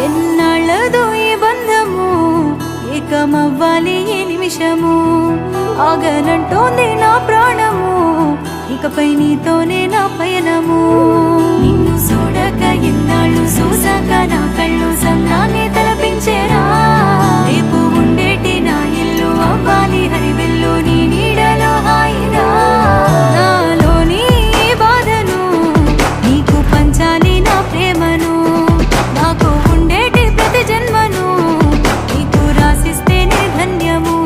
ఎన్నాళ్ళదో ఈ బంధము ఏకమవ్వాలి ఈ నిమిషము ఆగనంటోంది నా ప్రాణము ఇకపై నీతోనే నా పయనము నిన్ను చూడక ఎన్నాళ్ళు చూసాక నా కళ్ళు సన్నాన్ని తలపించేరా రేపు ఉండేటి నా ఇల్లు అవ్వాలి హరివెల్లు నీ నీడలో హాయిరా నాలోని ఈ బాధను నీకు పంచాలి నా ప్రేమను నాకు ఉండేటి ప్రతి జన్మను నీకు రాసిస్తేనే ధన్యము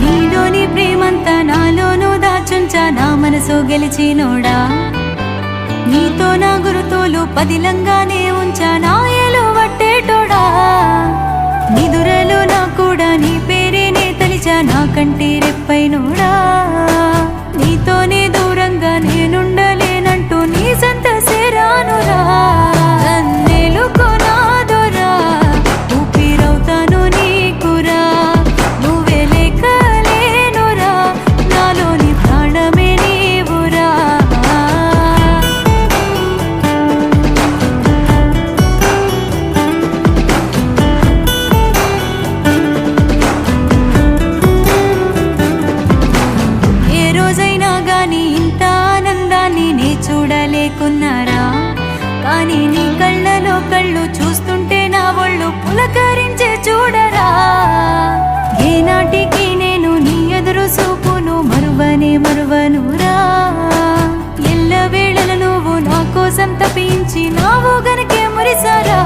నీలోని ప్రేమంతా నాలోనూ దాచుంచా నా మనసు గెలిచినోడా నీతో నా గురుతోలు పదిలంగానే ఉంచా నా ఏలు వట్టేటోడా నిదురలో నా కూడా నీ పేరేనే తలిచా నా కంటి రెప్పైనోడా నీతోనే దూరంగా నేనుండలేనంటూ నీ సంత సేరానురా నన్నేలుకో నాదోరా ఊపిరవుతాను నీకురా నువ్వే లేకలేనురా నాలోని ప్రాణమే నీవురా ఏ రోజైనా గాని ఇంత ఆనందాన్ని నే చూడలేకున్నారా కానీ నీ కళ్ళలో కళ్ళు చూస్తుంటే నా ఒళ్ళు పులకరించే చూడరా ఏనాటికి నేను నీ ఎదురు చూపును మరువనురా ఎల్లవేళల నువ్వు నా కోసం తప్పించి నావు గనకే మురిసారా